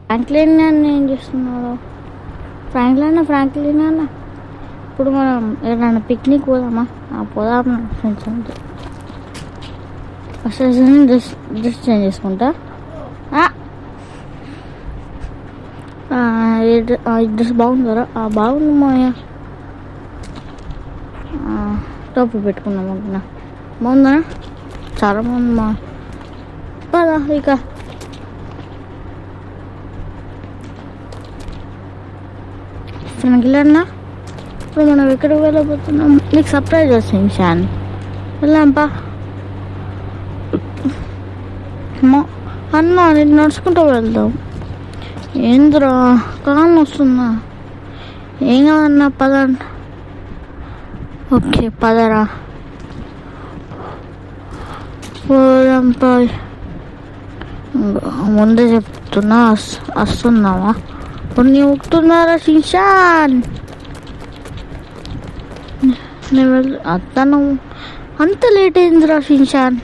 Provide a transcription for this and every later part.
Franklin అన్న ఏం చేస్తున్నాడు? ఫ్రాంక్లిన్ అన్న ఇప్పుడు మనం ఏదైనా పిక్నిక్ పోదామా? పోదాం ఫ్రెండ్స్ అంతే. ఫస్ట్ డ్రెస్ చేంజ్ చేసుకుంటా. ఈ డ్రెస్ బాగుంది కదా? బాగుంది మాయ. టోపీ పెట్టుకున్నాం అనుకున్నా. బాగుందా? చాలా బాగుంది మా. పదా ఇక ఫ్రాంక్లిన్, ఇప్పుడు మనం ఎక్కడికి వెళ్ళబోతున్నాం? నీకు సర్ప్రైజ్ వస్తుంది షాన్. వెళ్ళాంపా అన్న, నేను నడుచుకుంటూ వెళ్దాం. ఏంద్రా కాలం వస్తుందా? ఏం కాదన్నా పద. ఓకే పదరా పోదాంపా. ముందే చెప్తున్నా వస్తున్నావా? కొన్ని ఉక్కుతున్నారా షిన్షాన్? నేను అతను అంత లేట్ అయిందిరా షిన్షాన్.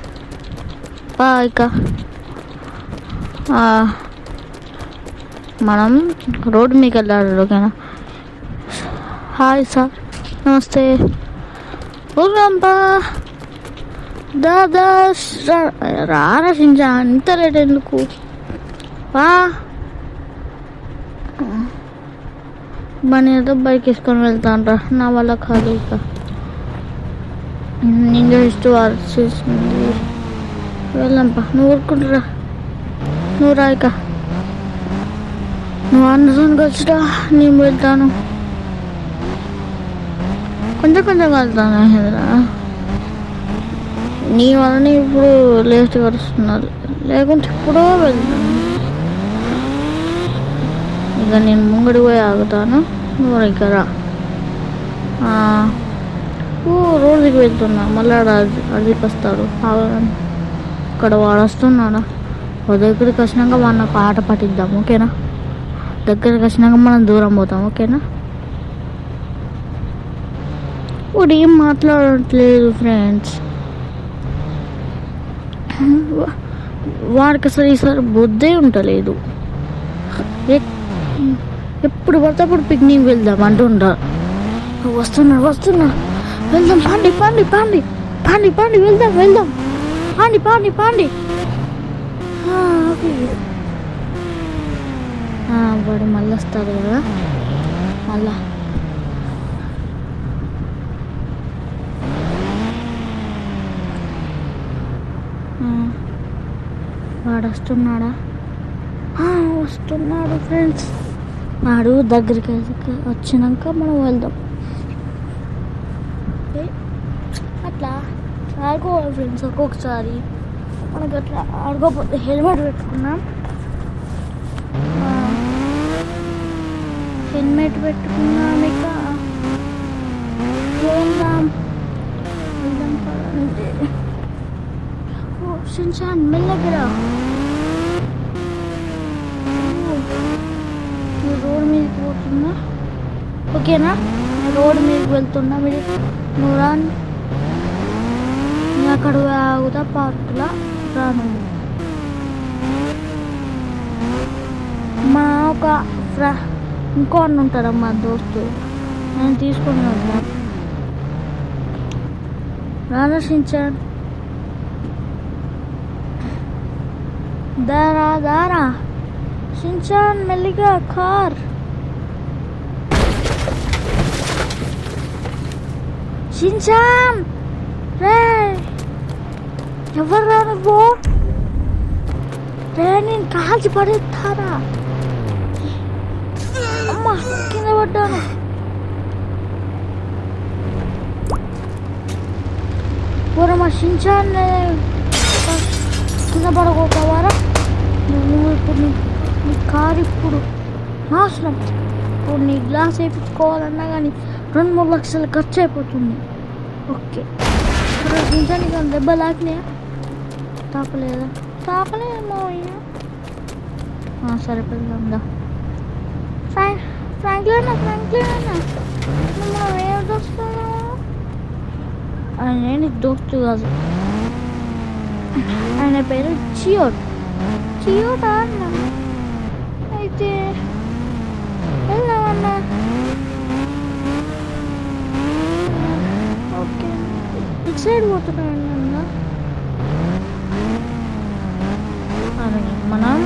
ఇక మనం రోడ్డు మీకు వెళ్ళాలి. ఓకేనా? హాయ్ సార్, నమస్తే. ఊరంపా దాదా రారా షిన్షాన్, ఇంత లేట్ ఎందుకు? మన ఏదో బైక్ వేసుకొని వెళ్తాను రా, నా వల్ల కాదు. ఇక ఇంకా ఇష్టం చేసింది. వెళ్ళంపా, నువ్వు ఊరుకుంటురా. నువ్వు రా, ఇక నువ్వు అందులోకి వచ్చిరా, నేను వెళ్తాను. కొంచెం వెళ్తాను హెదరా. నీ వల్ల ఇప్పుడు లేట్గా వస్తున్నారు, లేకుంటే ఇప్పుడో వెళ్తాను. ఇక నేను ముంగడి పోయి ఆగుతాను, నువ్వు ఇక రా. రోజుకి వెళ్తున్నా, మళ్ళీ అడిగి వస్తాడు. ఇక్కడ వాడు వస్తున్నాడా? దగ్గరికి వచ్చినాక మన పాట పట్టిద్దాం. ఓకేనా? దగ్గరికి వచ్చినాక మనం దూరం పోతాం. ఓకేనా? వాడు ఏం మాట్లాడట్లేదు ఫ్రెండ్స్. వాడికి అసలు ఈసారి బుద్ధే ఉండలేదు. ఎప్పుడు పడితే అప్పుడు పిక్నిక్ వెళ్దాం అంటుంటా. వస్తున్నా వెళ్దాం. పాండి వెళ్దాం. పాండి. వాడు మళ్ళీ వస్తాడు కదా. మళ్ళా వాడు వస్తున్నాడా? వస్తున్నాడు ఫ్రెండ్స్. వాడు దగ్గరికి వచ్చినాక మనం వెళ్దాం. అట్లా ఆడుకోవాలి ఫ్రెండ్స్. ఒక్కొక్కసారి మనకు అట్లా ఆడుకోకపోతే హెల్మెట్ పెట్టుకున్నాం. ఇక వెళ్దాం పదండి. షిన్షాన్ మెల్లగరా. రోడ్ మీదకి పోతున్నా. ఓకేనా? రోడ్ మీదకి వెళ్తున్నా. నువ్వు రాను, అక్కడ ఆగుతా పార్కులా. రాను. మా ఒక ఇంకో అన్న ఉంటాడు, మా దోస్తు. నేను తీసుకొని వెళ్తాను. రానా షిన్షాన్? దారా షిన్షాన్, మెల్లిగా కార్. షిన్షాన్ రే, ఎవర్రా నువ్వు? రే, నేను కాల్చి పడేస్తారా? అమ్మా, కింద పడ్డాను. మా షిన్షాన్ కింద పడకపోవారా? నువ్వు ఇప్పుడు నీ కారు ఇప్పుడు నాశనం. ఇప్పుడు నీ గ్లాస్ వేయించుకోవాలన్నా కానీ 2-3 లక్షలు ఖర్చు అయిపోతుంది. ఓకే, షిన్షాన్ కానీ దెబ్బ లాగినాయా? తాపలేదేమో. సరే పెడదాందా. ఫ్రాంక్లిన్ మనం ఏం దోస్తాను? ఆయన నీకు దోస్తు కాదు, ఆయన పేరు చియోటా అన్న. అయితే సైడ్ పోతున్నాను అన్న. అరే మనం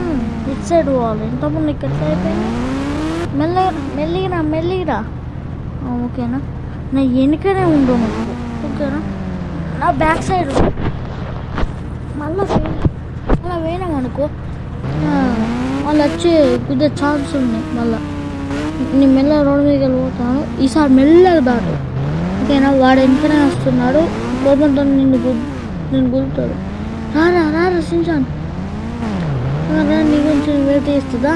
ఇటు సైడ్ పోవాలి. ఇంతకుముందు ఇక్కడ అయిపోయింది. మెల్లిగా ఓకేనా. నా వెనుకనే ఉండు నాకు, ఓకేనా. నా బ్యాక్ సైడ్ మళ్ళీ పోయినామనుకో వాళ్ళు వచ్చి కుదిరే ఛాన్స్ ఉన్నాయి. మళ్ళీ నేను మెల్లగా రోడ్డు మీదకి వెళ్ళిపోతాను. ఈసారి మెల్లగా దాటు, ఓకేనా. వాడు వెనుకనే వస్తున్నాడు. కోపంతో నేను గుర్తాడు. రారా సించాను నీ గురించి వెయిట్ చేస్తుందా?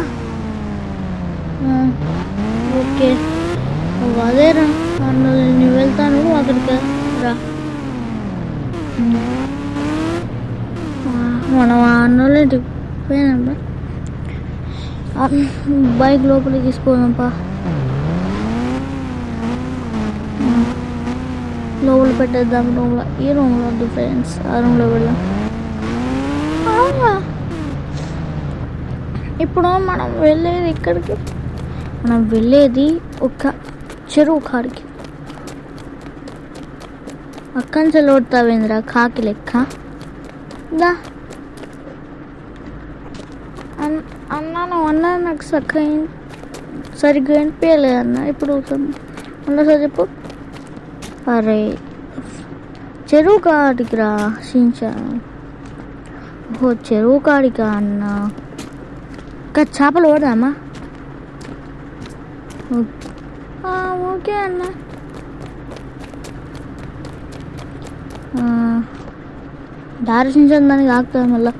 ఓకే అదేరా నేను వెళ్తాను, అక్కడికి రా. మనం ఆ అన్నోళ్ళంటికి పోయినా బైక్ లోపలికి తీసుకోదాంపా. లోపల పెట్టేద్దాం రూమ్లో. ఈ రూమ్లో వద్దు ఫ్రెండ్స్, ఆ రూమ్లో వెళ్దాం. ఇప్పుడు మనం వెళ్ళేది ఇక్కడికి, మనం వెళ్ళేది ఒక చెరువు కాడికి. అక్కడి నుంచి లోడుతావేంద్రా కాకి లెక్క. దా అన్నా నాకు సరిగ్గా వినిపించలేదన్న. ఇప్పుడు మళ్ళీ చెప్పు. అరే చెరువు కాడికి రా సించాను. చెరువు కాడికా అన్న. ఇంకా చేపలు పడదామా? ఓకే అన్న. దారిసించాను దానికి ఆగుతుంది మళ్ళా.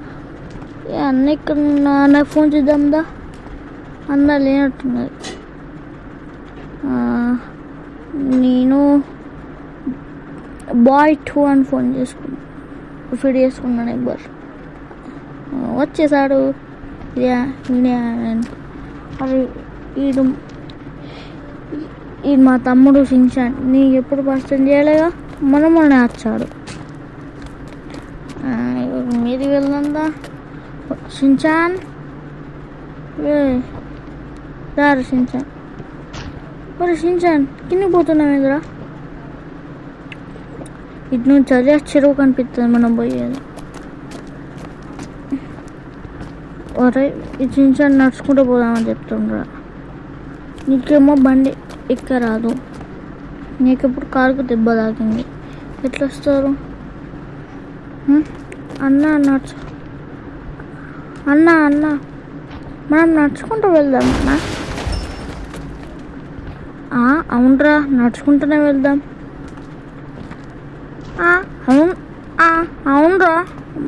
అన్న ఇక్కడ నాకు ఫోన్ చేద్దాందా? అన్న లేనట్టున్నది. నేను బాయ్ 2 అని ఫోన్ ఫీడ్ చేసుకున్నాను నెంబర్. వచ్చేసాడు. అది ఈ మా తమ్ముడు సించాన్. నీకు ఎప్పుడు పరిచయం చేయలేగా, మొన్న వచ్చాడు. మీది వెళ్దా సించాన్? రారు సించాన్. మరి సించాన్ కిందికి పోతున్నావు ఎదురా? ఇటు నుంచి అదే చెరువు కనిపిస్తుంది మనం పోయేది. ఒరే ఈ సించాన్ నడుచుకుంటూ పోదామని చెప్తుండ్రా. నీకేమో బండి ఎక్కరాదు, నీకెప్పుడు కారుకు దెబ్బ తాకింది, ఎట్లా వస్తారు? అన్న మనం నడుచుకుంటూ వెళ్దాం అన్న. అవునరా నడుచుకుంటూనే వెళ్దాం. అవునరా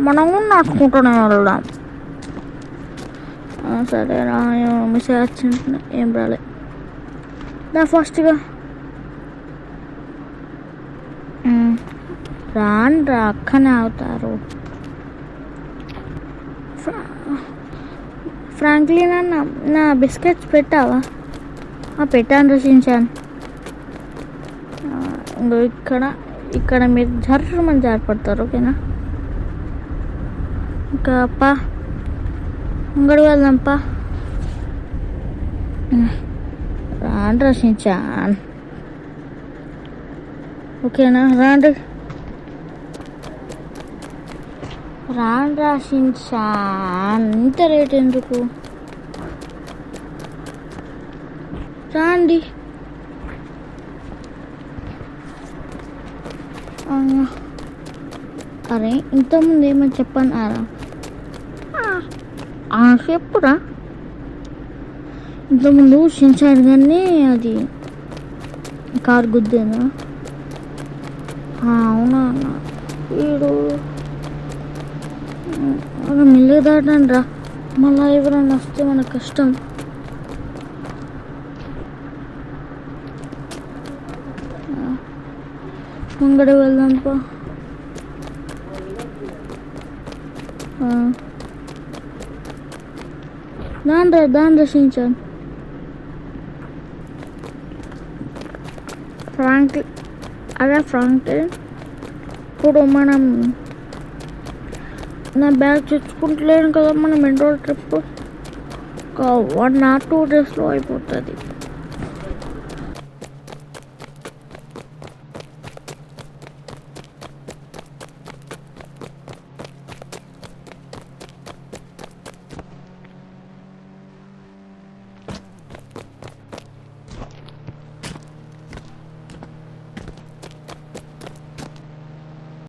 మనం నడుచుకుంటూనే వెళ్దాం. సరే రా, మెసేజ్ వచ్చింది ఏం రాలే. దా ఫస్ట్గా రాండ్రా, అక్కనే అవుతారు. ఫ్రాంక్లిన్ అన్న నా బిస్కెట్స్ పెట్టావా? పెట్టాను రచించాను. ఇక్కడ మీరు జర్రమని జారిపడతారు, ఓకేనా. ఇంకా పా ఇంగడి వెళ్దాంపా. రాండి రచించాన్, ఓకేనా. రాండి రాసించాన్. ఇంత రేట్ ఎందుకు? రాండి. అరే ఇంతకుముందు ఏమని చెప్పాను ఆరా? చెప్పురా. ఇంతకుముందు సించాడు కానీ అది కారు గుద్దేనా? అవునా అన్న. వీడు మెల్లిగా దాటండి రా, మళ్ళీ ఎవరైనా వస్తే మనకు కష్టం. ముంగడి వెళ్దాంపా. దాని రచించాను. ఫ్రాంక్లిన్ ఇప్పుడు మనం నా బ్యాగ్ తెచ్చుకుంటలేను కదా, మనం 2 రోజుల ట్రిప్ 1 or 2 daysలో అయిపోతుంది.